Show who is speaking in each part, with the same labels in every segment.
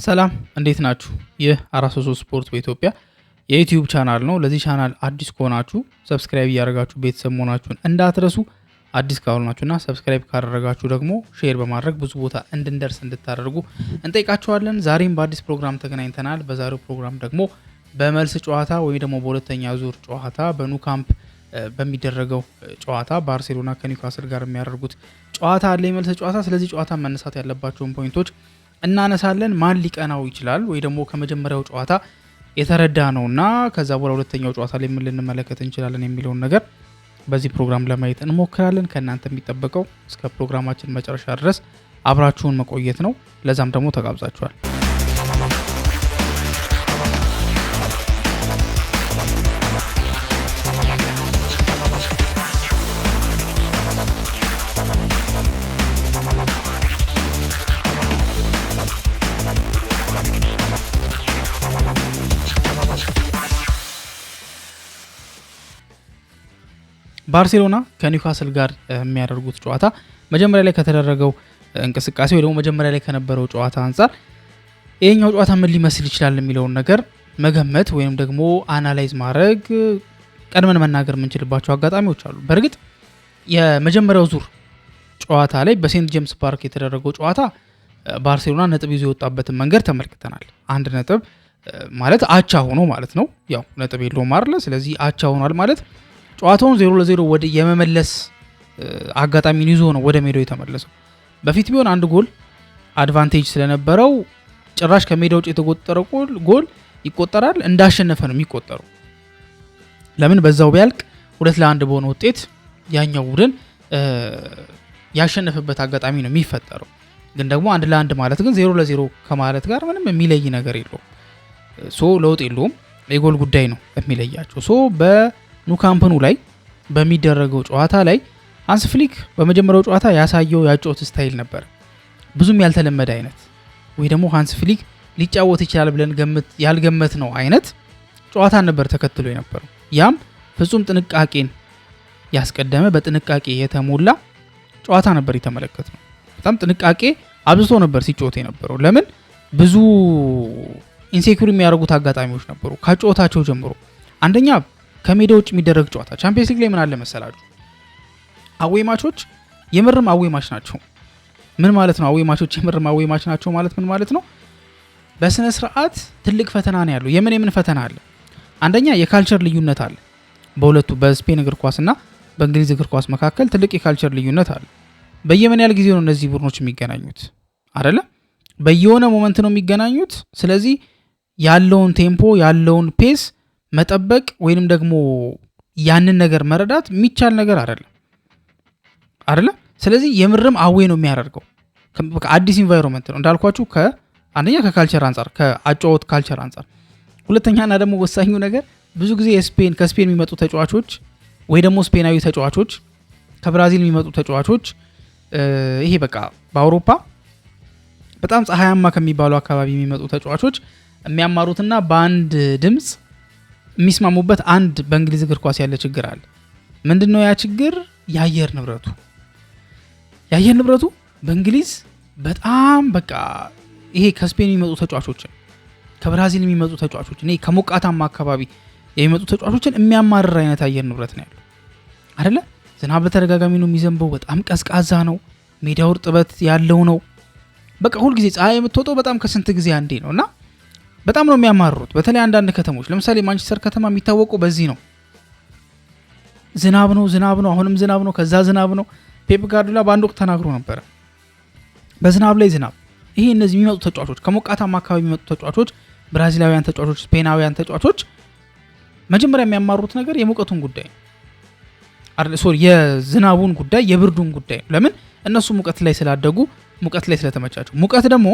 Speaker 1: ሰላም እንዴት ናችሁ? ይህ 433 ስፖርት በኢትዮጵያ የዩቲዩብ ቻናል ነው። ለዚህ ቻናል አዲስ ከሆናችሁ ሰብስክራይብ ያደርጋችሁ ቤተሰብ መሆናችሁን እንዳትረሱ። አዲስ ካልሆናችሁና ሰብስክራይብ ካደረጋችሁ ደግሞ ሼር በማድረግ ብዙ ቦታ እንድንደርስ እንድታደርጉ እንጠይቃችኋለን። ዛሬም በአዲስ ፕሮግራም ተገናኝተናል። በዛሬው ፕሮግራም ደግሞ በመልስ ጨዋታ ወይ ደግሞ በሁለተኛ ዙር ጨዋታ በኑ ካምፕ በሚደረገው ጨዋታ ባርሴሎና ከኒውካስል ጋር የሚያደርጉት ጨዋታ አለ፣ የመልስ ጨዋታ። ስለዚህ ጨዋታ መነሳት ያለባቸውን ፖይንቶች እናነሳለን። ማን ሊቀናው ይችላል ወይ ደግሞ ከመጀመሪያው ጨዋታ የተረዳ ነውና ከዛ በኋላ ሁለተኛው ጨዋታ ላይ ምን ልንመለከት እንችላለን የሚለውን ነገር በዚህ ፕሮግራም ለማየት እንሞክራለን። ከእናንተ የሚጠበቀው እስከ ፕሮግራማችን መጨረሻ ድረስ አብራችሁን መቆየት ነው። ለዛም ደግሞ ተጋብዛችኋል። ባርሴሎና ከኒውካስል ጋር የሚያደርጉት ጨዋታ መጀመሪያ ላይ ከተደረገው እንቅስቃሴ ወይ ደግሞ መጀመሪያ ላይ ከነበረው ጨዋታ አንፃር ይሄኛው ጨዋታ ምን ሊመስል ይችላል የሚለውን ነገር መገመት ወይም ደግሞ አናላይዝ ማድረግ ቀድመን መናገር የምንችልባቸው አጋጣሚዎች አሉ። በእርግጥ የመጀመሪያው ዙር ጨዋታ ላይ በሴንት ጄምስ ፓርክ የተደረገው ጨዋታ ባርሴሎና ነጥብ ይዞ የወጣበትን መንገድ ተመልክተናል። አንድ ነጥብ ማለት አቻ ሆኖ ማለት ነው። ያው ነጥብ የለውም አይደል? ስለዚህ አቻ ሆኗል ማለት ጨዋታውን 0-0 ወደ የመመለስ አጋጣሚን ይዞ ነው ወደ ሜዳው የተመለሰው። በፊት ቢሆን አንድ ጎል አድቫንቴጅ ስለነበረው ጭራሽ ከሜዳው ውጭ የተቆጠረው ጎል ይቆጠራል፣ እንዳሸነፈ ነው የሚቆጠረው። ለምን በዛው ቢያልቅ 2-1 በሆነ ውጤት ያኛው ቡድን ያሸነፈበት አጋጣሚ ነው የሚፈጠረው። ግን ደግሞ 1-1 ማለት ግን 0-0 ከማለት ጋር ምንም የሚለይ ነገር የለውም። ለውጥ የለውም። የጎል ጉዳይ ነው የሚለያቸው። ኑ ካምፕኑ ላይ በሚደረገው ጨዋታ ላይ ሃንስ ፍሊክ በመጀመሪያው ጨዋታ ያሳየው ያጫወት ስታይል ነበር። ብዙም ያልተለመደ አይነት ወይ ደግሞ ሃንስ ፍሊክ ሊጫወት ይችላል ብለን ያልገመት ነው አይነት ጨዋታ ነበር ተከትሎ የነበረው። ያም ፍጹም ጥንቃቄን ያስቀደመ በጥንቃቄ የተሞላ ጨዋታ ነበር የተመለከትነው። በጣም ጥንቃቄ አብዝቶ ነበር ሲጫወት የነበረው። ለምን ብዙ ኢንሴኩር የሚያደርጉት አጋጣሚዎች ነበሩ ከጨዋታቸው ጀምሮ። አንደኛ ከሜዳ ውጭ የሚደረግ ጨዋታ ቻምፒየንስ ሊግ ላይ ምን አለ መሰላችሁ? አዌይ ማቾች የምርም አዌይ ማች ናቸው። ምን ማለት ነው? አዌይ ማቾች የምርም አዌይ ማች ናቸው ማለት ምን ማለት ነው? በስነ ስርዓት ትልቅ ፈተና ነው ያለው። የምን ፈተና አለ? አንደኛ የካልቸር ልዩነት አለ። በሁለቱ በስፔን እግር ኳስና በእንግሊዝ እግር ኳስ መካከል ትልቅ የካልቸር ልዩነት አለ። በየምን ያህል ጊዜ ነው እነዚህ ቡድኖች የሚገናኙት? አይደለ? በየሆነ ሞመንት ነው የሚገናኙት። ስለዚህ ያለውን ቴምፖ ያለውን ፔስ መጠበቅ ወይንም ደግሞ ያንን ነገር መረዳት የሚቻል ነገር አይደለም። ስለዚህ የምርም አዌ ነው የሚያደርገው። አዲስ ኢንቫይሮንመንት ነው እንዳልኳችሁ። አንደኛ ከካልቸር አንጻር ከአጫወት ካልቸር አንጻር፣ ሁለተኛና ደግሞ ወሳኙ ነገር ብዙ ጊዜ ከስፔን የሚመጡ ተጫዋቾች ወይ ደግሞ ስፔናዊ ተጫዋቾች ከብራዚል የሚመጡ ተጫዋቾች ይሄ በቃ በአውሮፓ በጣም ፀሐያማ ከሚባሉ አካባቢ የሚመጡ ተጫዋቾች የሚያማሩትና በአንድ ድምጽ የሚስማሙበት አንድ በእንግሊዝ እግር ኳስ ያለ ችግር አለ። ምንድነው ያ ችግር? የአየር ንብረቱ በእንግሊዝ በጣም በቃ ይሄ ከስፔን የሚመጡ ተጫዋቾችን ከብራዚል የሚመጡ ተጫዋቾችን ይሄ ከሞቃታማ አካባቢ የሚመጡ ተጫዋቾችን የሚያማርር አይነት አየር ንብረት ነው ያለው አይደለ? ዝናብ በተደጋጋሚ ነው የሚዘንበው። በጣም ቀዝቃዛ ነው። ሜዳው እርጥበት ያለው ነው። በቃ ሁልጊዜ ፀሐይ የምትወጣው በጣም ከስንት ጊዜ አንዴ ነውና በጣም ነው የሚያማርሩት። በተለይ አንዳንድ ከተሞች ለምሳሌ ማንቸስተር ከተማ የሚታወቀው በዚህ ነው። ዝናብ ነው፣ አሁንም ዝናብ ነው፣ ከዛ ዝናብ ነው። ፔፕ ጋርዲዮላ በአንድ ወቅት ተናግሮ ነበር በዝናብ ላይ ዝናብ። ይሄ እነዚህ የሚመጡ ተጫዋቾች ከሞቃታማ አካባቢ የሚመጡ ተጫዋቾች፣ ብራዚላውያን ተጫዋቾች፣ ስፔናውያን ተጫዋቾች መጀመሪያ የሚያማሩት ነገር የሙቀቱን ጉዳይ የዝናቡን ጉዳይ፣ የብርዱን ጉዳይ። ለምን? እነሱ ሙቀት ላይ ስላደጉ፣ ሙቀት ላይ ስለተመቻቸው። ሙቀት ደግሞ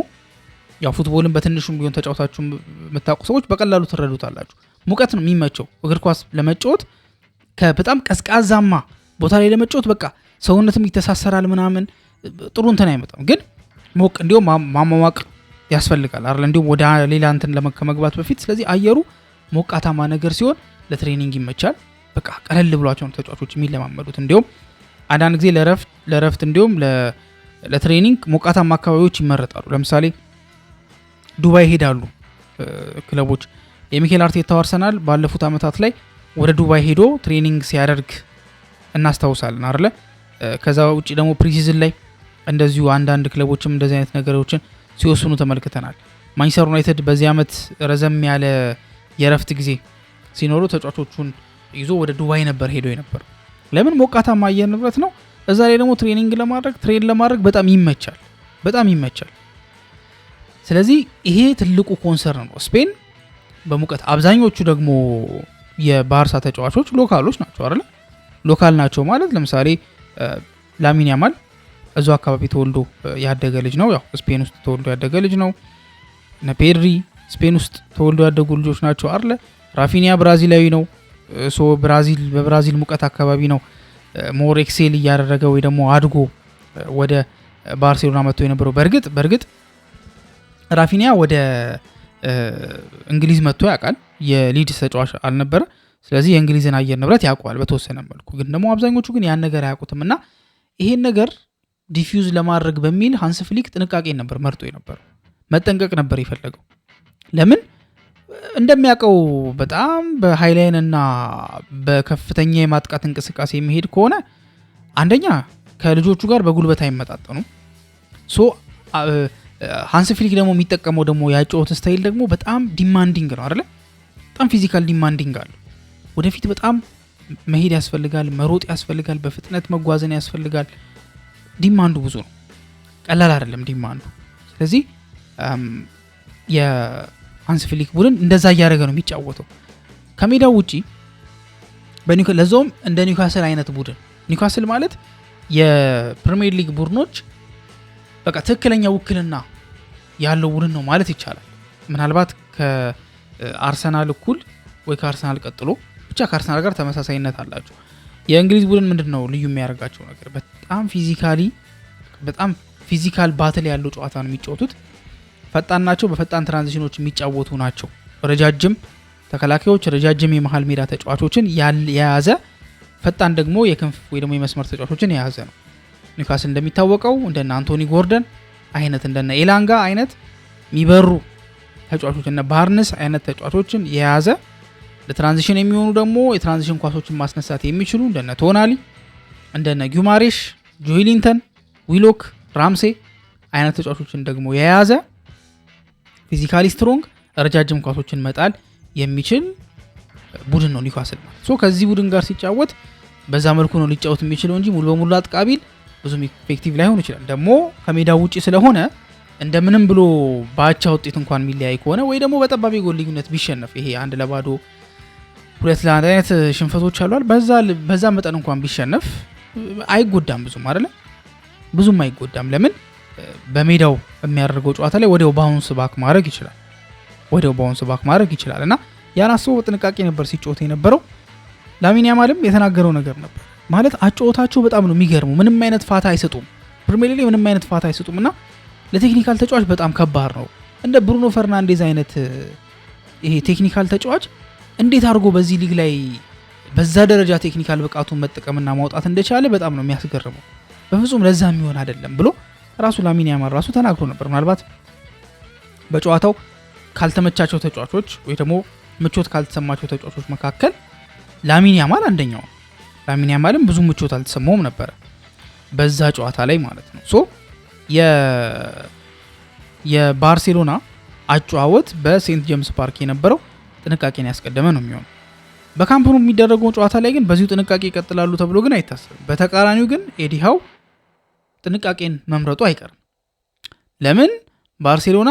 Speaker 1: ያው ፉትቦልን በትንሹም ቢሆን ተጫውታችሁ የምታውቁ ሰዎች በቀላሉ ትረዱታላችሁ። ሙቀት ነው የሚመቸው እግር ኳስ ለመጫወት። በጣም ቀዝቃዛማ ቦታ ላይ ለመጫወት በቃ ሰውነትም ይተሳሰራል ምናምን ጥሩ እንትን አይመጣም። ግን እንዲሁም ማሟሟቅ ያስፈልጋል አይደል? እንዲሁም ወደ ሌላ እንትን ከመግባት በፊት። ስለዚህ አየሩ ሞቃታማ ነገር ሲሆን ለትሬኒንግ ይመቻል። በቃ ቀለል ብሏቸው ተጫዋቾች የሚለማመዱት። እንዲሁም አንዳንድ ጊዜ ለረፍት እንዲሁም ለትሬኒንግ ሞቃታማ አካባቢዎች ይመረጣሉ። ለምሳሌ ዱባይ ሄዳሉ ክለቦች። የሚኬል አርቴታው አርሰናል ባለፉት አመታት ላይ ወደ ዱባይ ሄዶ ትሬኒንግ ሲያደርግ እናስታውሳለን አይደለ? ከዛ ውጪ ደግሞ ፕሪሲዝን ላይ እንደዚሁ አንዳንድ ክለቦችም እንደዚህ አይነት ነገሮችን ሲወስኑ ተመልክተናል። ማንቸስተር ዩናይትድ በዚህ አመት ረዘም ያለ የረፍት ጊዜ ሲኖሩ ተጫዋቾቹን ይዞ ወደ ዱባይ ነበር ሄዶ የነበር። ለምን? ሞቃታማ አየር ንብረት ነው። እዛ ላይ ደግሞ ትሬን ለማድረግ በጣም ይመቻል። ስለዚህ ይሄ ትልቁ ኮንሰርን ነው። ስፔን በሙቀት አብዛኞቹ ደግሞ የባርሳ ተጫዋቾች ሎካሎች ናቸው አይደል? ሎካል ናቸው ማለት ለምሳሌ ላሚን ያማል እዛው አካባቢ ተወልዶ ያደገ ልጅ ነው። ያው ስፔን ውስጥ ተወልዶ ያደገ ልጅ ነው። ፔድሪ ስፔን ውስጥ ተወልዶ ያደጉ ልጆች ናቸው አይደል? ራፊኒያ ብራዚላዊ ነው። በብራዚል ሙቀት አካባቢ ነው ሞር ኤክሴል እያደረገ ወይ ደግሞ አድጎ ወደ ባርሴሎና መጥቶ የነበረው። በእርግጥ ራፊኒያ ወደ እንግሊዝ መጥቶ ያውቃል። የሊድስ ተጫዋች አልነበረ። ስለዚህ የእንግሊዝን አየር ንብረት ያውቀዋል በተወሰነ መልኩ። ግን ደግሞ አብዛኞቹ ግን ያን ነገር አያውቁትም እና ይሄን ነገር ዲፊውዝ ለማድረግ በሚል ሃንስ ፍሊክ ጥንቃቄ ነበር መርጦ የነበረው። መጠንቀቅ ነበር የፈለገው። ለምን? እንደሚያውቀው በጣም በሃይላይን እና በከፍተኛ የማጥቃት እንቅስቃሴ የሚሄድ ከሆነ አንደኛ ከልጆቹ ጋር በጉልበት አይመጣጠኑም። ሃንስ ፍሊክ ደግሞ የሚጠቀመው ደግሞ ያጨዋወት ስታይል ደግሞ በጣም ዲማንዲንግ ነው አይደለ? በጣም ፊዚካል ዲማንዲንግ አለው። ወደፊት በጣም መሄድ ያስፈልጋል፣ መሮጥ ያስፈልጋል፣ በፍጥነት መጓዘን ያስፈልጋል። ዲማንዱ ብዙ ነው፣ ቀላል አይደለም ዲማንዱ። ስለዚህ የሃንስ ፍሊክ ቡድን እንደዛ እያደረገ ነው የሚጫወተው ከሜዳው ውጪ። ለዛውም እንደ ኒውካስል አይነት ቡድን። ኒውካስል ማለት የፕሪሚየር ሊግ ቡድኖች በቃ ትክክለኛ ውክልና ያለው ቡድን ነው ማለት ይቻላል። ምናልባት ከአርሰናል እኩል ወይ ከአርሰናል ቀጥሎ ብቻ ከአርሰናል ጋር ተመሳሳይነት አላቸው። የእንግሊዝ ቡድን ምንድነው ልዩ የሚያደርጋቸው ነገር? በጣም ፊዚካል ባትል ያለው ጨዋታ ነው የሚጫወቱት። ፈጣን ናቸው። በፈጣን ትራንዚሽኖች የሚጫወቱ ናቸው። ረጃጅም ተከላካዮች፣ ረጃጅም የመሃል ሜዳ ተጫዋቾችን የያዘ ፈጣን ደግሞ የክንፍ ወይ ደግሞ የመስመር ተጫዋቾችን የያዘ ነው። ኒውካስል እንደሚታወቀው እንደነ አንቶኒ ጎርደን አይነት እንደነ ኤላንጋ አይነት የሚበሩ ተጫዋቾች እና ባርንስ አይነት ተጫዋቾችን የያዘ ለትራንዚሽን የሚሆኑ ደግሞ የትራንዚሽን ኳሶችን ማስነሳት የሚችሉ እንደነ ቶናሊ፣ እንደነ ጊማሬሽ፣ ጆይሊንተን፣ ዊሎክ፣ ራምሴ አይነት ተጫዋቾችን ደግሞ የያዘ ፊዚካሊ ስትሮንግ ረጃጅም ኳሶችን መጣል የሚችል ቡድን ነው ኒውካስል ማለት። ከዚህ ቡድን ጋር ሲጫወት በዛ መልኩ ነው ሊጫወት የሚችለው እንጂ ሙሉ በሙሉ አጥቃቢል ብዙም ኢፌክቲቭ ላይሆን ይችላል። ደግሞ ከሜዳው ውጪ ስለሆነ እንደምንም ብሎ ባቻ ውጤት እንኳን የሚለያይ ከሆነ ወይ ደግሞ በጠባብ የጎል ልዩነት ቢሸነፍ ይሄ 1-0 2-1 አይነት ሽንፈቶች አሏል። በዛ መጠን እንኳን ቢሸነፍ አይጎዳም ብዙም አይጎዳም። ለምን? በሜዳው የሚያደርገው ጨዋታ ላይ ወዲያው ባውንስ ባክ ማድረግ ይችላል እና ያን አስቦ በጥንቃቄ ነበር ሲጫወት የነበረው። ላሚን ያማልም የተናገረው ነገር ነበር ማለት አጨዋወታቸው በጣም ነው የሚገርመው። ምንም አይነት ፋታ አይሰጡም፣ ፕሪሚየር ሊግ ምንም አይነት ፋታ አይሰጡም እና ለቴክኒካል ተጫዋች በጣም ከባድ ነው። እንደ ብሩኖ ፈርናንዴዝ አይነት ይሄ ቴክኒካል ተጫዋች እንዴት አድርጎ በዚህ ሊግ ላይ በዛ ደረጃ ቴክኒካል ብቃቱን መጠቀምና ማውጣት እንደቻለ በጣም ነው የሚያስገርመው። በፍጹም ለዛ የሚሆን አይደለም ብሎ ራሱ ላሚን ያማል ራሱ ተናግሮ ነበር። ምናልባት በጨዋታው ካልተመቻቸው ተጫዋቾች ወይ ደግሞ ምቾት ካልተሰማቸው ተጫዋቾች መካከል ላሚን ያማል አንደኛው። ላሚን ያማልም ብዙ ምቾት አልተሰማውም ነበር በዛ ጨዋታ ላይ ማለት ነው። የባርሴሎና አጨዋወት በሴንት ጄምስ ፓርክ የነበረው ጥንቃቄን ያስቀደመ ነው የሚሆነው። በካምፕ ኑ የሚደረገው ጨዋታ ላይ ግን በዚሁ ጥንቃቄ ይቀጥላሉ ተብሎ ግን አይታሰብም። በተቃራኒው ግን ኤዲ ሃው ጥንቃቄን መምረጡ አይቀርም። ለምን? ባርሴሎና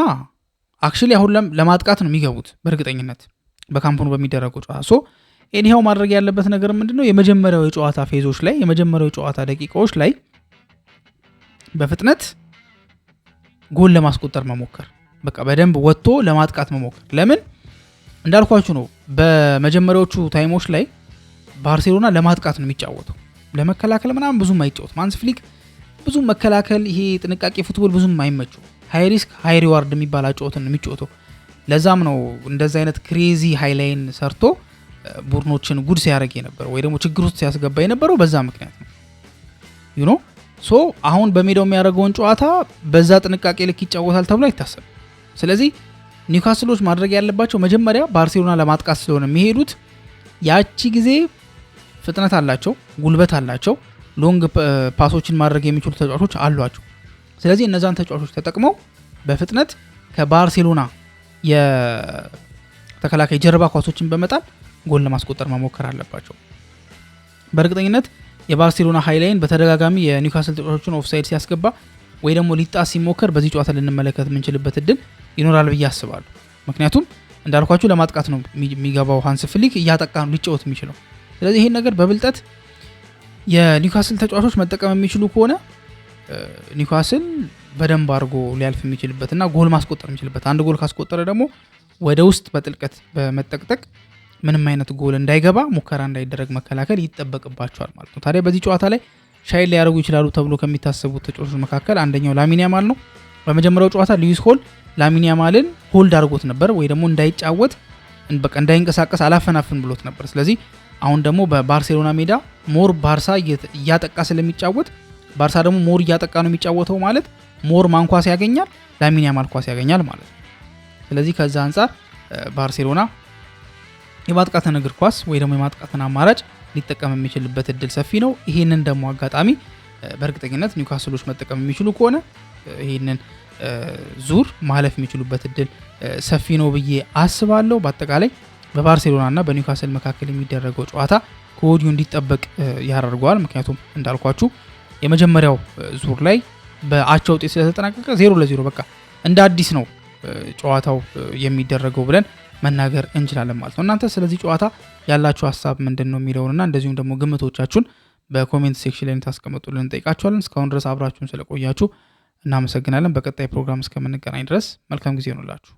Speaker 1: አክቹሊ አሁን ለማጥቃት ነው የሚገቡት በእርግጠኝነት በካምፕ ኑ በሚደረገው ጨዋታ። ኤዲ ሃው ማድረግ ያለበት ነገር ምንድነው? የመጀመሪያው የጨዋታ ፌዞች ላይ የመጀመሪያው የጨዋታ ደቂቃዎች ላይ በፍጥነት ጎል ለማስቆጠር መሞከር፣ በቃ በደንብ ወጥቶ ለማጥቃት መሞከር። ለምን? እንዳልኳችሁ ነው በመጀመሪያዎቹ ታይሞች ላይ ባርሴሎና ለማጥቃት ነው የሚጫወተው፣ ለመከላከል ምናምን ብዙም አይጫወትም። ሃንስ ፍሊክ ብዙም መከላከል ይሄ ጥንቃቄ ፉትቦል ብዙም አይመቸው። ሃይ ሪስክ ሃይ ሪዋርድ የሚባል አጨዋወትን ነው የሚጫወተው። ለዛም ነው እንደዛ አይነት ክሬዚ ሃይላይን ሰርቶ ቡድኖችን ጉድ ሲያደርግ የነበረው ወይ ደግሞ ችግር ውስጥ ሲያስገባ የነበረው በዛ ምክንያት ነው። አሁን በሜዳው የሚያደርገውን ጨዋታ በዛ ጥንቃቄ ልክ ይጫወታል ተብሎ አይታሰብም። ስለዚህ ኒውካስሎች ማድረግ ያለባቸው መጀመሪያ ባርሴሎና ለማጥቃት ስለሆነ የሚሄዱት ያቺ ጊዜ ፍጥነት አላቸው፣ ጉልበት አላቸው፣ ሎንግ ፓሶችን ማድረግ የሚችሉ ተጫዋቾች አሏቸው። ስለዚህ እነዛን ተጫዋቾች ተጠቅመው በፍጥነት ከባርሴሎና የተከላካይ ጀርባ ኳሶችን በመጣል ጎል ለማስቆጠር መሞከር አለባቸው። በእርግጠኝነት የባርሴሎና ሃይላይን በተደጋጋሚ የኒውካስል ተጫዋቾችን ኦፍሳይድ ሲያስገባ ወይ ደግሞ ሊጣስ ሲሞከር በዚህ ጨዋታ ልንመለከት የምንችልበት እድል ይኖራል ብዬ አስባለሁ። ምክንያቱም እንዳልኳችሁ ለማጥቃት ነው የሚገባው ሃንስ ፍሊክ፣ እያጠቃ ነው ሊጫወት የሚችለው። ስለዚህ ይሄን ነገር በብልጠት የኒውካስል ተጫዋቾች መጠቀም የሚችሉ ከሆነ ኒውካስል በደንብ አድርጎ ሊያልፍ የሚችልበትና ጎል ማስቆጠር የሚችልበት፣ አንድ ጎል ካስቆጠረ ደግሞ ወደ ውስጥ በጥልቀት በመጠቅጠቅ ምንም አይነት ጎል እንዳይገባ ሙከራ እንዳይደረግ መከላከል ይጠበቅባቸዋል ማለት ነው። ታዲያ በዚህ ጨዋታ ላይ ሻይል ሊያደርጉ ይችላሉ ተብሎ ከሚታሰቡት ተጫዋቾች መካከል አንደኛው ላሚን ያማል ነው። በመጀመሪያው ጨዋታ ሉዊስ ሆል ላሚን ያማልን ሆልድ አድርጎት ነበር፣ ወይ ደግሞ እንዳይጫወት በቃ እንዳይንቀሳቀስ አላፈናፍን ብሎት ነበር። ስለዚህ አሁን ደግሞ በባርሴሎና ሜዳ ሞር ባርሳ እያጠቃ ስለሚጫወት፣ ባርሳ ደግሞ ሞር እያጠቃ ነው የሚጫወተው ማለት ሞር ማን ኳስ ያገኛል? ላሚን ያማል ኳስ ያገኛል ማለት ነው። ስለዚህ ከዛ አንጻር ባርሴሎና የማጥቃትን እግር ኳስ ወይ ደግሞ የማጥቃትን አማራጭ ሊጠቀም የሚችልበት እድል ሰፊ ነው። ይሄንን ደግሞ አጋጣሚ በእርግጠኝነት ኒውካስሎች መጠቀም የሚችሉ ከሆነ ይሄንን ዙር ማለፍ የሚችሉበት እድል ሰፊ ነው ብዬ አስባለሁ። በአጠቃላይ በባርሴሎና እና በኒውካስል መካከል የሚደረገው ጨዋታ ከወዲሁ እንዲጠበቅ ያደርገዋል። ምክንያቱም እንዳልኳችሁ የመጀመሪያው ዙር ላይ በአቻ ውጤት ስለተጠናቀቀ 0-0 በቃ እንደ አዲስ ነው ጨዋታው የሚደረገው ብለን መናገር እንችላለን ማለት ነው። እናንተ ስለዚህ ጨዋታ ያላችሁ ሀሳብ ምንድነው የሚለውንና እንደዚሁም ደግሞ ግምቶቻችሁን በኮሜንት ሴክሽን ላይ ታስቀምጡልን እንጠይቃችኋለን። እስካሁን ድረስ አብራችሁን ስለቆያችሁ እናመሰግናለን። በቀጣይ ፕሮግራም እስከምንገናኝ ድረስ መልካም ጊዜ ይሁንላችሁ።